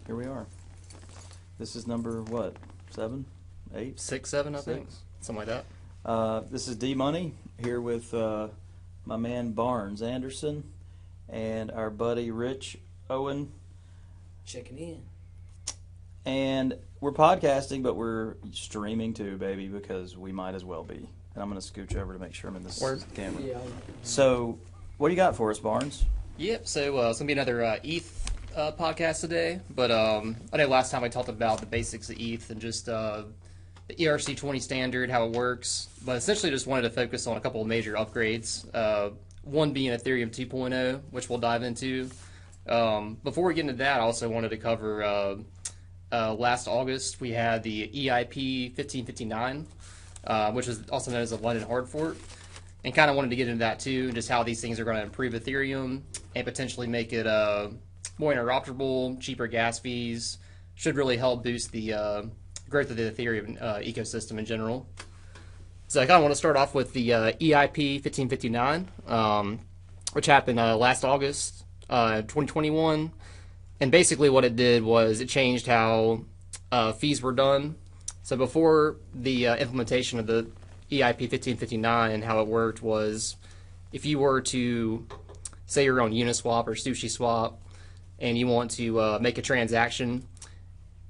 here we are. This is number, what, 7, 8? 6, 7, I think. Something like that. This is D-Money, here with my man Barnes Anderson and our buddy Rich Owen. Checking in. And we're podcasting, but we're streaming too, baby, because we might as well be. And I'm going to scooch over to make sure I'm in this camera. Yeah. So, what do you got for us, Barnes? Yep, so it's going to be another ETH podcast today. But I know last time I talked about the basics of ETH and just the ERC20 standard, how it works. But essentially just wanted to focus on a couple of major upgrades. One being Ethereum 2.0, which we'll dive into. Before we get into that, I also wanted to cover last August we had the EIP 1559, which is also known as the London hard fork, and kind of wanted to get into that too, just how these things are going to improve Ethereum and potentially make it more interoperable, cheaper gas fees, should really help boost the growth of the Ethereum ecosystem in general. So I kind of want to start off with the EIP 1559, which happened last August 2021. And basically what it did was it changed how fees were done. So before the implementation of the EIP 1559, how it worked was if you were to, say you're on Uniswap or SushiSwap, and you want to make a transaction,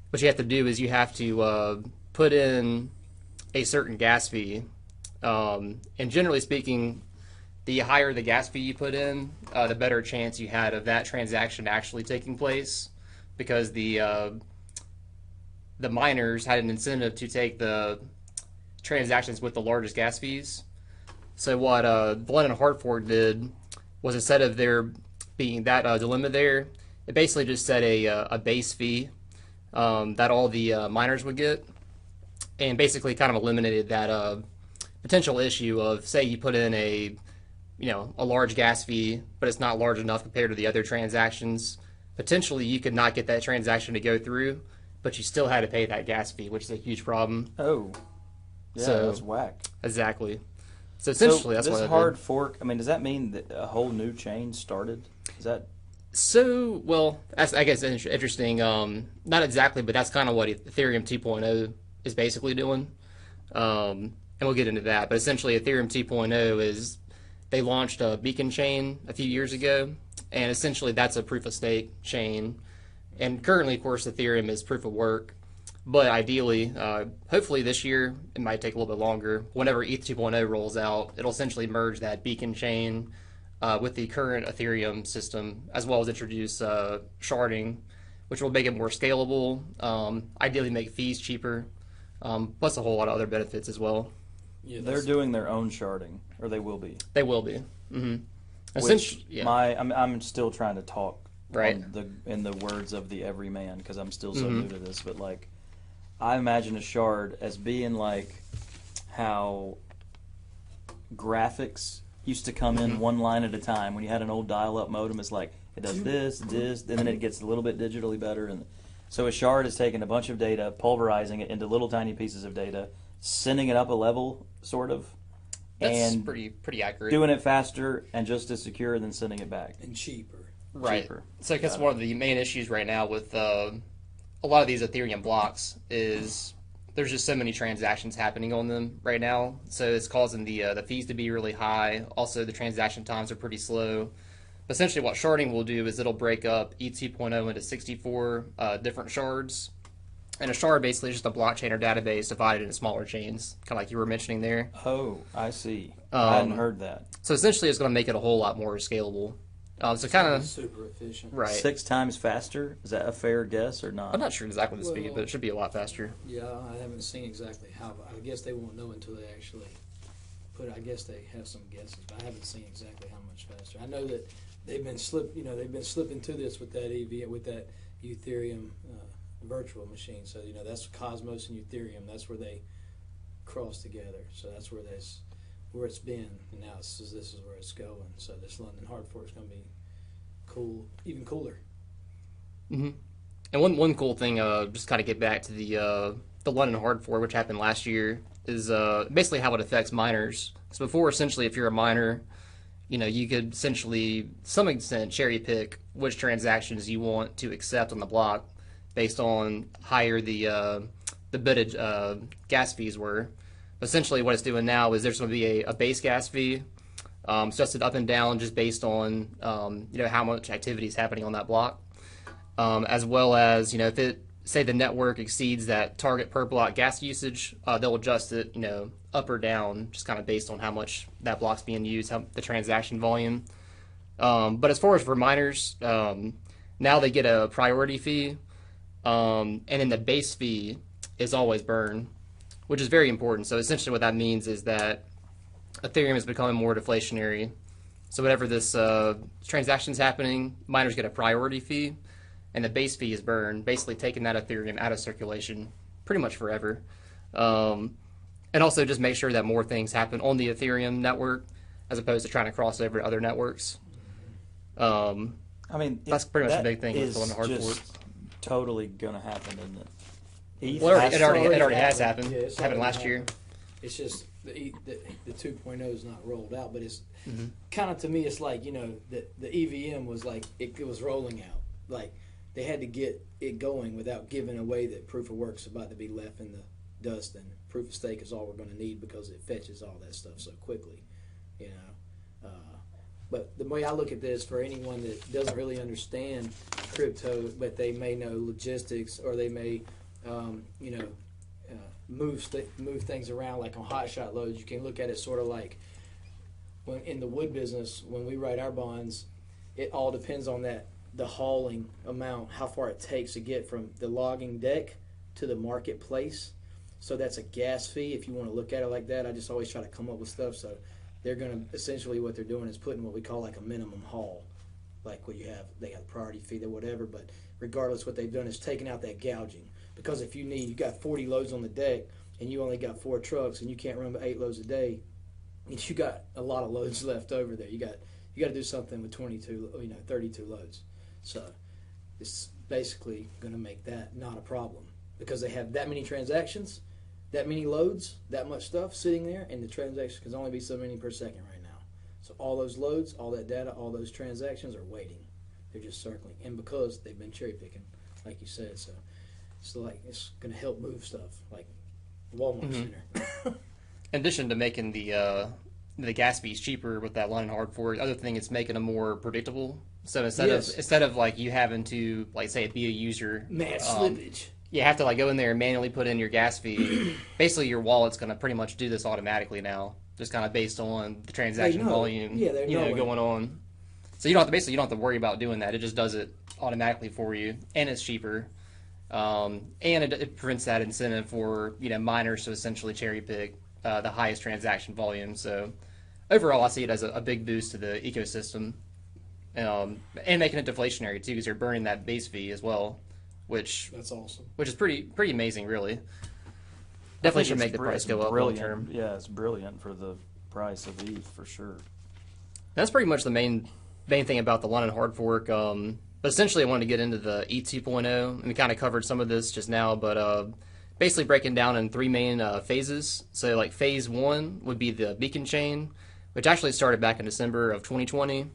what you have to do is you have to put in a certain gas fee. And generally speaking, the higher the gas fee you put in, the better chance you had of that transaction actually taking place, because the miners had an incentive to take the transactions with the largest gas fees. So what the London hard fork did was, instead of there being that dilemma there, it basically just set a base fee that all the miners would get, and basically kind of eliminated that potential issue of, say you put in a large gas fee, but it's not large enough compared to the other transactions. Potentially, you could not get that transaction to go through, but you still had to pay that gas fee, which is a huge problem. Oh, yeah, so, that's whack. Exactly. So essentially, that's what this hard fork. I mean, does that mean that a whole new chain started? Is that? So, well, that's, I guess, interesting. Not exactly, but that's kind of what Ethereum 2.0 is basically doing. And we'll get into that. But essentially, Ethereum 2.0 is, they launched a beacon chain a few years ago, and essentially that's a proof of stake chain. And currently, of course, Ethereum is proof of work. But ideally, hopefully this year, it might take a little bit longer. Whenever ETH 2.0 rolls out, it'll essentially merge that beacon chain with the current Ethereum system, as well as introduce sharding, which will make it more scalable, ideally make fees cheaper, plus a whole lot of other benefits as well. Yeah, they're doing their own sharding, or they will be. They will be. Mm-hmm. Which I'm still trying to talk right in the words of the everyman, because I'm still so new to this. But like, I imagine a shard as being like how graphics used to come in one line at a time. When you had an old dial-up modem, it's like it does this, and then it gets a little bit digitally better. And so a shard is taking a bunch of data, pulverizing it into little tiny pieces of data, sending it up a level, sort of. That's and pretty accurate. Doing it faster and just as secure, than sending it back. And cheaper. Right. Cheaper. So I guess one of the main issues right now with a lot of these Ethereum blocks is there's just so many transactions happening on them right now. So it's causing the fees to be really high. Also, the transaction times are pretty slow. But essentially what sharding will do is it'll break up ETH 2.0 into 64 different shards. And a shard basically is just a blockchain or database divided into smaller chains, kind of like you were mentioning there. Oh, I see. I hadn't heard that. So essentially it's going to make it a whole lot more scalable. So kind of super efficient. Right. 6 times faster? Is that a fair guess or not? I'm not sure exactly the speed, but it should be a lot faster. Yeah, I haven't seen exactly how. I guess they won't know until they actually put it. I guess they have some guesses, but I haven't seen exactly how much faster. I know that they've been slipping to this with that Ethereum virtual machine. So that's Cosmos and Ethereum. That's where they cross together. So that's where it's been, and now this is where it's going. So this London hard fork is going to be cool, even cooler. Mm-hmm. And one cool thing, just kind of get back to the London hard fork, which happened last year, is basically how it affects miners. So before, essentially, if you're a miner, you could essentially, to some extent, cherry pick which transactions you want to accept on the block. based on higher the bitted gas fees were. Essentially, what it's doing now is there's going to be a base gas fee, adjusted up and down just based on how much activity is happening on that block, as well as if it say the network exceeds that target per block gas usage, they'll adjust it up or down just kind of based on how much that block's being used, the transaction volume. But as far as for miners, now they get a priority fee, and then the base fee is always burned, which is very important. So essentially what that means is that Ethereum is becoming more deflationary. So whatever this transaction's happening, miners get a priority fee, and the base fee is burned, basically taking that Ethereum out of circulation pretty much forever. And also just make sure that more things happen on the Ethereum network as opposed to trying to cross over to other networks. I mean, that's pretty much the big thing with the hard fork. Totally going to happen, isn't it? Well, it already has happened. Yeah, it happened last year. It's just the 2.0 is not rolled out, but it's kind of, to me, it's like, the EVM was like, it was rolling out. Like, they had to get it going without giving away that proof of work's about to be left in the dust, and proof of stake is all we're going to need because it fetches all that stuff so quickly, But the way I look at this, for anyone that doesn't really understand crypto, but they may know logistics, or they may, move things around, like on hotshot loads, you can look at it sort of like when in the wood business, when we write our bonds, it all depends on the hauling amount, how far it takes to get from the logging deck to the marketplace. So that's a gas fee if you want to look at it like that. I just always try to come up with stuff. So they're going to, essentially what they're doing is putting what we call like a minimum haul. Like what they got a priority fee or whatever, but regardless, what they've done is taken out that gouging. Because if you got 40 loads on the deck and you only got 4 trucks and you can't run 8 loads a day, you got a lot of loads left over there. You got to do something with 32 loads. So it's basically going to make that not a problem because they have that many transactions, that many loads, that much stuff sitting there, and the transaction can only be so many per second right now. So all those loads, all that data, all those transactions are waiting. They're just circling. And because they've been cherry picking, like you said, so it's going to help move stuff like Walmart Center. In addition to making the gas fees cheaper with that line and hard fork, the other thing, it's making them more predictable. So instead of like you having to, like, say, be a user, mad slippage, you have to like go in there and manually put in your gas fee. Basically, your wallet's going to pretty much do this automatically now, just kind of based on the transaction volume, going on. So you don't have to worry about doing that. It just does it automatically for you, and it's cheaper. And it prevents that incentive for miners to essentially cherry pick the highest transaction volume. So overall, I see it as a big boost to the ecosystem, and making it deflationary too, because you're burning that base fee as well, that's awesome. Which is pretty amazing, really. Definitely should make the price go up long term. Yeah, it's brilliant for the price of ETH for sure. That's pretty much the main thing about the London hard fork. But essentially, I wanted to get into the ETH 2.0, and we kind of covered some of this just now, but basically breaking down in 3 main phases. So like phase 1 would be the beacon chain, which actually started back in December of 2020.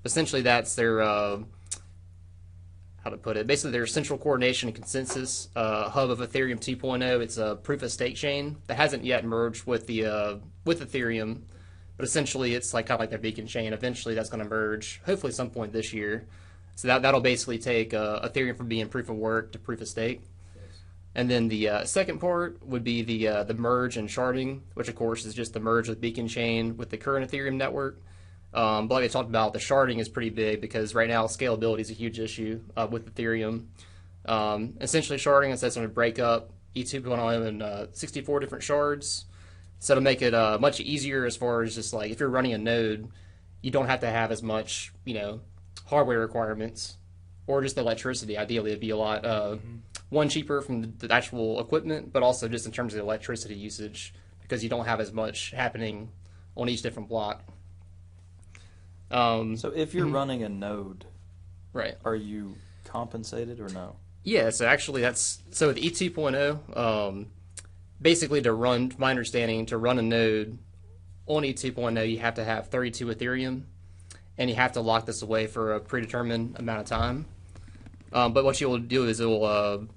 Essentially, that's their, basically their central coordination and consensus hub of Ethereum 2.0. It's a proof of stake chain that hasn't yet merged with Ethereum, but essentially it's kind of like their beacon chain. Eventually, that's going to merge, hopefully some point this year. So that'll basically take Ethereum from being proof of work to proof of stake. Yes. And then the second part would be the merge and sharding, which of course is just the merge with beacon chain with the current Ethereum network. But like I talked about, the sharding is pretty big because right now scalability is a huge issue with Ethereum. Essentially, sharding is going to break up ETH 2.0 in 64 different shards. So it'll make it much easier as far as just like if you're running a node, you don't have to have as much hardware requirements or just electricity. Ideally, it'd be a lot one, cheaper from the actual equipment, but also just in terms of the electricity usage because you don't have as much happening on each different block. So if you're running a node, right, are you compensated or no? Yeah, so actually so with ETH 2.0, basically my understanding, to run a node on ETH 2.0, you have to have 32 Ethereum, and you have to lock this away for a predetermined amount of time. But what you'll do is you'll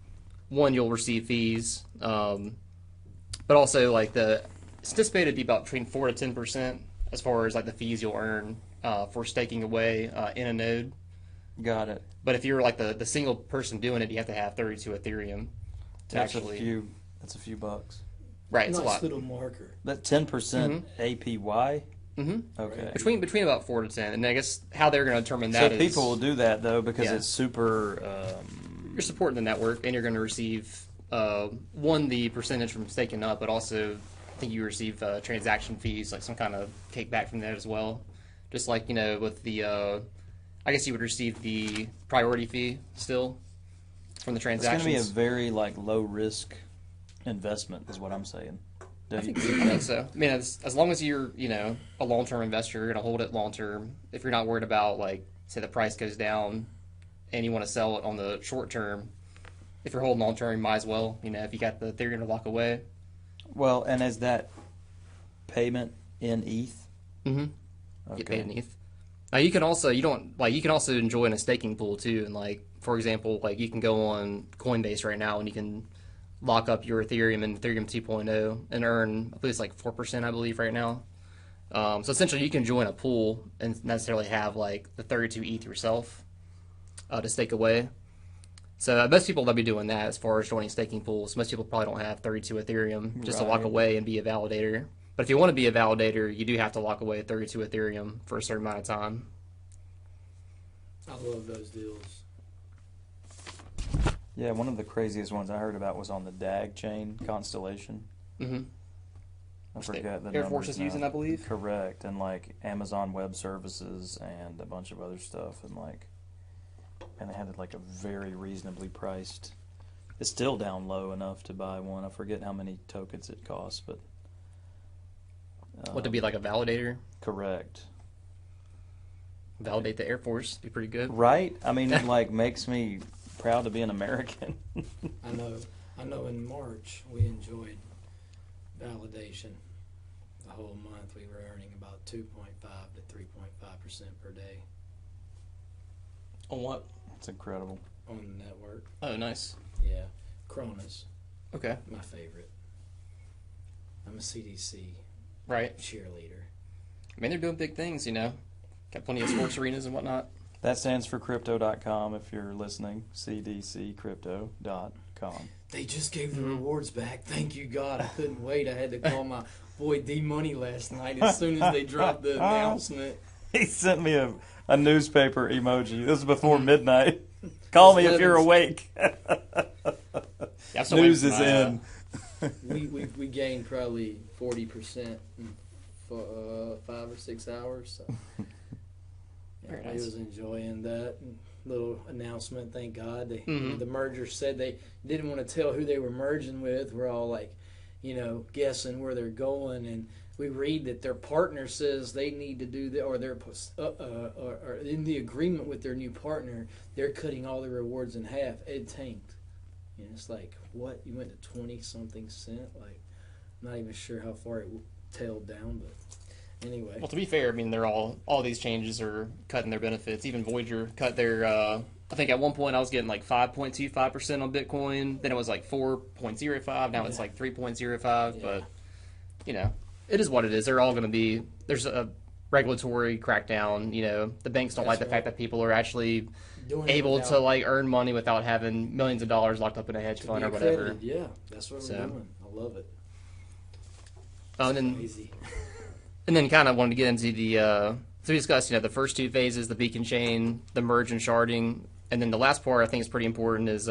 receive fees, but also like it's anticipated to be about between 4 to 10% as far as like the fees you'll earn for staking away in a node. Got it. But if you're like the single person doing it, you have to have 32 Ethereum to That's actually. That's a few bucks. Right, it's a Nice lot. little marker. That 10% APY. Mm-hmm. Okay. Between about 4 to 10, and I guess how they're going to determine So that is people will do that though because Yeah. it's super. you're supporting the network, and you're going to receive the percentage from staking up, but also I think you receive transaction fees, like some kind of kickback from that as well. Just like with the, I guess you would receive the priority fee still from the It's going transactions. to be a very like low risk investment, is what I'm saying. I think so. I mean, as long as you're, a long-term investor, you're going to hold it long-term. If you're not worried about, like, say the price goes down and you want to sell it on the short term, if you're holding long-term, you might as well, if you got the Ethereum to lock away. Well, and is that payment in ETH? Mm-hmm. Okay. Get paid in ETH. Now, you can also enjoy in a staking pool, too. And, like, for example, like, you can go on Coinbase right now and you can lock up your Ethereum in Ethereum 2.0 and earn, I believe it's like 4%, I believe, right now. So essentially, you can join a pool and necessarily have like the 32 ETH yourself to stake away. So most people will be doing that as far as joining staking pools. Most people probably don't have 32 Ethereum just to lock Right. away and be a validator. But if you want to be a validator, you do have to lock away 32 Ethereum for a certain amount of time. I love those deals. Yeah, one of the craziest ones I heard about was on the DAG chain constellation. Mm-hmm. I forget the Air Force numbers is now. using, I believe. Correct, and like Amazon Web Services and a bunch of other stuff, and they had like a very reasonably priced. It's still down low enough to buy one. I forget how many tokens it costs, but What, to be like a validator? correct. Validate the Air Force. Be pretty good. Right? I mean, it like makes me proud to be an American. I know in March we enjoyed validation. The whole month we were earning about 2.5 to 3.5% per day On what? It's incredible. on the network. Oh, nice. Yeah. Cronus, Okay. my favorite. I'm a CDC Right. cheerleader. I mean, they're doing big things, Got plenty of sports arenas and whatnot. That stands for crypto.com if you're listening. cdccrypto.com. They just gave the rewards back. Thank you, God. I couldn't wait. I had to call my boy D Money last night as soon as they dropped the announcement. He sent me a newspaper emoji. This was before midnight. Call me if you're awake. Yeah, I'm still News waiting is for my, in. We gained probably 40% in 5 or 6 hours. So. Very I nice. was enjoying that little announcement. Thank God. Mhm. The merger said they didn't want to tell who they were merging with. We're all like, guessing where they're going, and we read that their partner says they need to do or they're or in the agreement with their new partner, they're cutting all the rewards in half. It tanked. And it's like, what? You went to 20-something cent? Like, not even sure how far it tailed down, but anyway. Well, to be fair, I mean, they're all these changes are cutting their benefits. Even Voyager cut their, I think at one point I was getting like 5.25% on Bitcoin. Then it was like 4.05. Now it's like 3.05. Yeah. But, it is what it is. They're all going to be, there's a regulatory crackdown. The banks don't like the fact that people are actually Doing it able without- to like earn money without having millions of dollars locked up in a hedge to fund be or whatever. accredited. Yeah, that's what So. we're doing. I love it. And then Crazy. And then kind of wanted to get into the, so we discussed, the first two phases, the beacon chain, the merge and sharding. And then the last part I think is pretty important is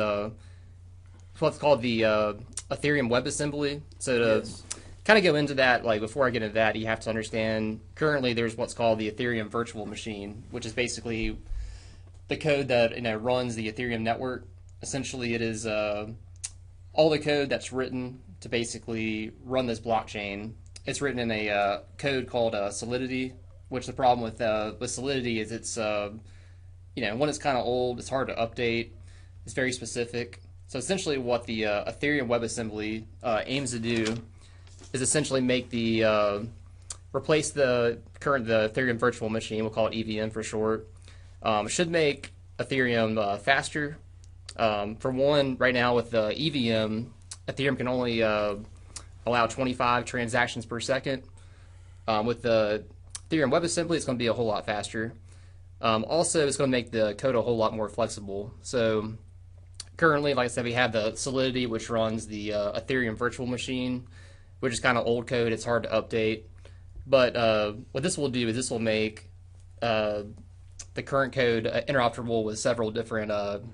what's called the Ethereum Web Assembly. So to Yes. kind of go into that, like before I get into that, you have to understand currently there's what's called the Ethereum virtual machine, which is basically the code that runs the Ethereum network. Essentially, it is all the code that's written to basically run this blockchain. It's written in a code called Solidity, which the problem with Solidity is it's one, it's kind of old, it's hard to update, it's very specific. So essentially what the Ethereum Web Assembly aims to do is essentially make replace the Ethereum virtual machine, we'll call it EVM for short. It should make Ethereum faster, For one, right now with the EVM, Ethereum can only allow 25 transactions per second. With the Ethereum Web Assembly, it's going to be a whole lot faster. Also, it's going to make the code a whole lot more flexible. So currently, like I said, we have the Solidity, which runs the Ethereum virtual machine, which is kind of old code. It's hard to update. But what this will do is this will make the current code interoperable with several different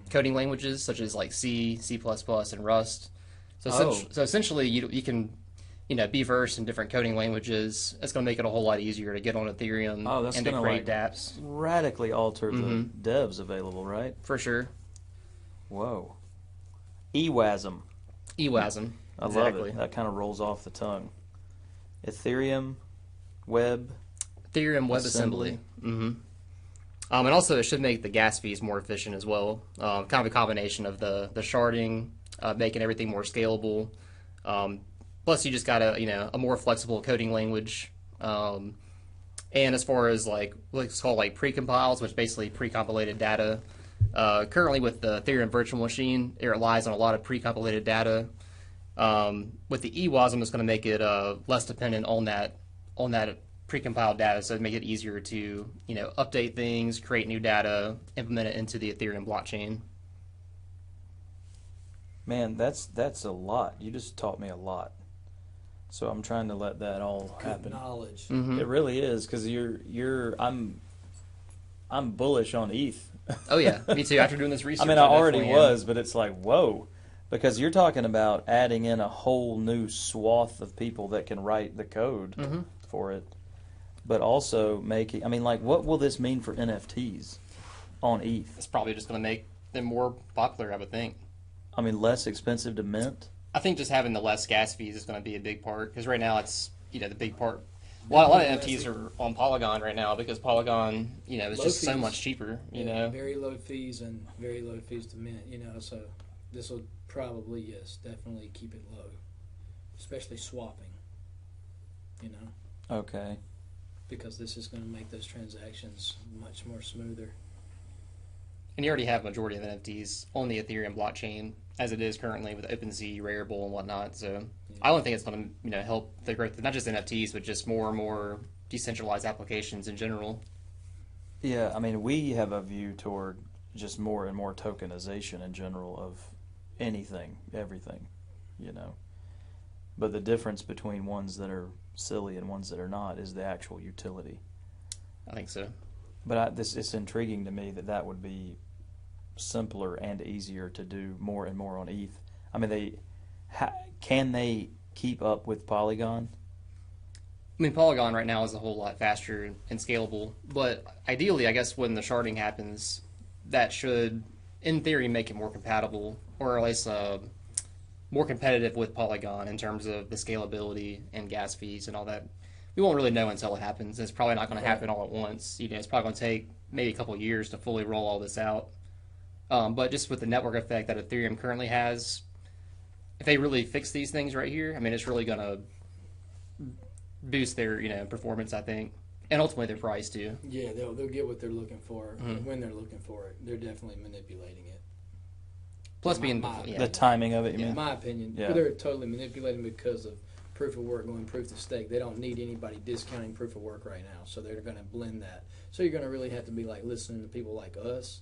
coding languages, such as like C, C++, and Rust. So essentially, you can be versed in different coding languages. It's going to make it a whole lot easier to get on Ethereum and to create dApps. Radically alter the devs available, right? For sure. Whoa. EWASM. EWASM. I love it. That kind of rolls off the tongue. Ethereum Web Assembly. And also, it should make the gas fees more efficient as well. Kind of a combination of the sharding, making everything more scalable. Plus, you just got a more flexible coding language. And as far as what's called precompiles, which basically pre-compilated data. Currently, with the Ethereum virtual machine, it relies on a lot of pre-compilated data. With the EWASM, it's going to make it less dependent on that precompiled data, so it'd make it easier to update things, create new data, implement it into the Ethereum blockchain. Man, that's a lot. You just taught me a lot. So I'm trying to let that all happen. Knowledge. It really is, because I'm bullish on ETH. Oh yeah, me too. After doing this research, I mean, I already was, but it's like, whoa, because you're talking about adding in a whole new swath of people that can write the code for it, but also making. I mean, what will this mean for NFTs on ETH? It's probably just going to make them more popular, I would think. I mean, less expensive to mint. I think just having the less gas fees is going to be a big part, because right now it's the big part. A lot of NFTs are on Polygon right now because Polygon, is just so much cheaper. Very low fees and very low fees to mint. So this will probably definitely keep it low, especially swapping. Okay. Because this is going to make those transactions much more smoother. And you already have a majority of NFTs on the Ethereum blockchain as it is currently with OpenSea, Rarible, and whatnot. So I don't think it's going to help the growth of not just NFTs, but just more and more decentralized applications in general. Yeah, I mean, we have a view toward just more and more tokenization in general of anything, everything, But the difference between ones that are silly and ones that are not is the actual utility. I think so. But it's intriguing to me that would be simpler and easier to do more and more on ETH. I mean, can they keep up with Polygon? I mean, Polygon right now is a whole lot faster and scalable, but ideally, I guess when the sharding happens, that should, in theory, make it more compatible, or at least more competitive with Polygon in terms of the scalability and gas fees and all that. We won't really know until it happens. It's probably not going to happen all at once. It's probably going to take maybe a couple of years to fully roll all this out. But just with the network effect that Ethereum currently has, if they really fix these things right here, I mean, it's really going to boost their performance, I think, and ultimately their price too. Yeah, they'll get what they're looking for when they're looking for it. They're definitely manipulating it. Plus, the timing of it, you mean? In my opinion, they're totally manipulating because of proof of work going proof to stake. They don't need anybody discounting proof of work right now, so they're going to blend that. So you're going to really have to be listening to people like us,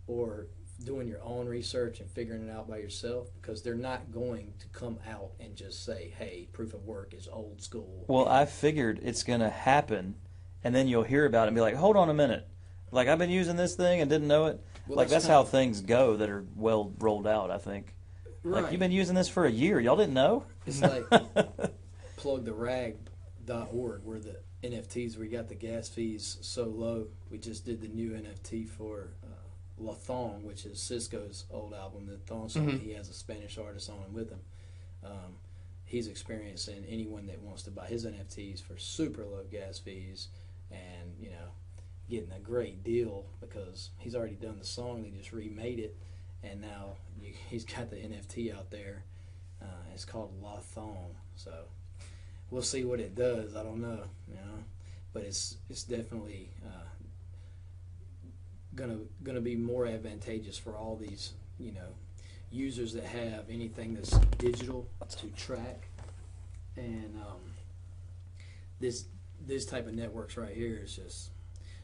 or doing your own research and figuring it out by yourself, because they're not going to come out and just say, hey, proof of work is old school. Well, I figured it's going to happen, and then you'll hear about it and be like, hold on a minute. I've been using this thing and didn't know it. Well, that's how things go that are well rolled out, I think. Right. You've been using this for a year. Y'all didn't know? It's like plugtherag.org, where the NFTs, we got the gas fees so low. We just did the new NFT for La Thong, which is Cisco's old album, the Thong song. He has a Spanish artist on it with him. He's experiencing anyone that wants to buy his NFTs for super low gas fees, and getting a great deal because he's already done the song. They just remade it, and now he's got the NFT out there. It's called La Thong, so we'll see what it does. I don't know, but it's definitely gonna be more advantageous for all these users that have anything that's digital to track, and this type of networks right here is just,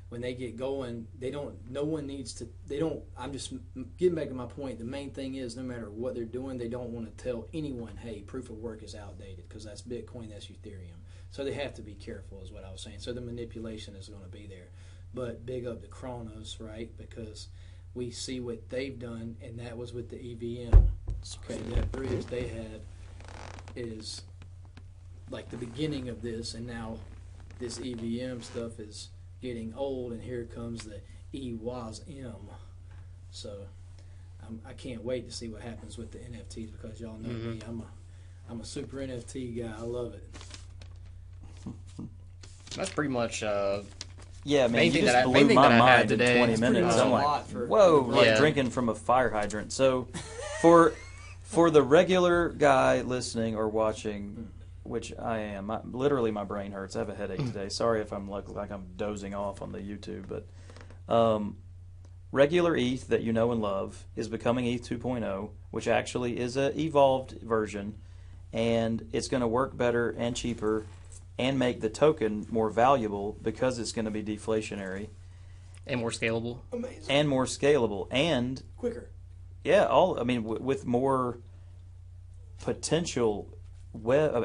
when they get going, I'm just getting back to my point. The main thing is, no matter what they're doing, they don't want to tell anyone, hey, proof of work is outdated, because that's Bitcoin, that's Ethereum. So they have to be careful, is what I was saying. So the manipulation is going to be there. But big up to Kronos, right? Because we see what they've done, and that was with the EVM. Okay, that bridge they had is like the beginning of this, and now this EVM stuff is getting old, and here comes the EWASM. So I can't wait to see what happens with the NFTs, because y'all know me, I'm a super NFT guy. I love it. That's pretty much yeah, man, main you thing just that I- blew main thing my that I had mind in today. 20 That's minutes. much I'm a like, lot for- whoa, like Yeah. drinking from a fire hydrant. So for the regular guy listening or watching, which I am, literally my brain hurts. I have a headache today. Sorry if I'm like I'm dozing off on the YouTube, but regular ETH that you know and love is becoming ETH 2.0, which actually is a evolved version, and it's going to work better and cheaper and make the token more valuable because it's going to be deflationary and more scalable. Amazing. and more scalable, and Quicker. yeah, with more potential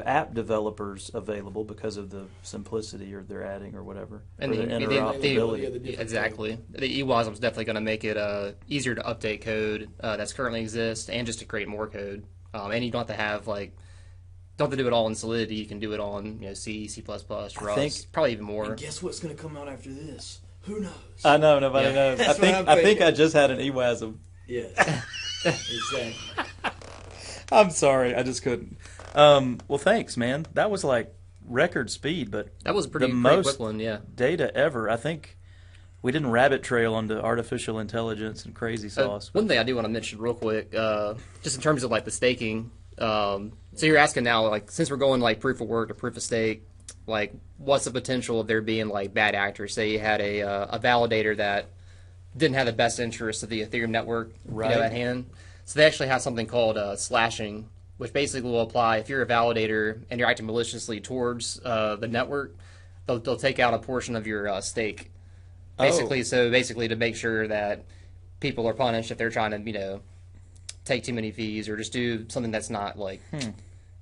app developers available because of the simplicity or they're adding or whatever, And or the the interoperability. Yeah, the different exactly. The EWASM is definitely going to make it easier to update code that's currently exists, and just to create more code. And you don't have to have don't have to do it all in Solidity. You can do it on C, C++, Rust, probably even more. And guess what's going to come out after this? Who knows? I know, nobody knows. That's I what I'm think I thinking. just had an EWASM. Yes. Exactly. I'm sorry, I just couldn't. Well, thanks, man. That was like record speed, but That was a the pretty most quick one, yeah. data ever. I think we didn't rabbit trail onto artificial intelligence and crazy sauce. One thing I do want to mention real quick, just in terms of the staking. So you're asking now, since we're going proof of work to proof of stake, what's the potential of there being bad actors? Say you had a validator that didn't have the best interests of the Ethereum network at hand. So they actually have something called slashing, which basically will apply if you're a validator and you're acting maliciously towards the network. They'll take out a portion of your stake. Basically, to make sure that people are punished if they're trying to, take too many fees or just do something that's not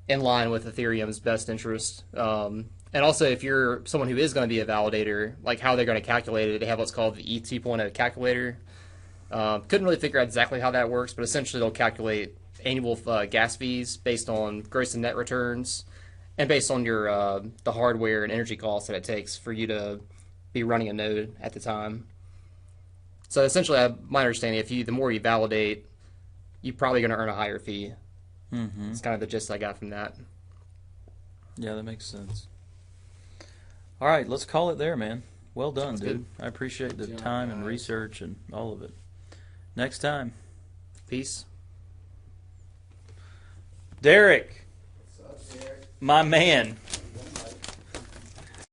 in line with Ethereum's best interest. And also, if you're someone who is going to be a validator, how they're going to calculate it, they have what's called the ETH 2.0 calculator. Couldn't really figure out exactly how that works, but essentially they'll calculate annual gas fees based on gross and net returns, and based on your the hardware and energy costs that it takes for you to be running a node at the time. So essentially, my understanding, the more you validate, you're probably going to earn a higher fee. Mm-hmm. It's kind of the gist I got from that. Yeah, that makes sense. All right, let's call it there, man. Well done, Sounds dude. I appreciate the Good job, time and guys. research and all of it. Next time. Peace. Derek, my man.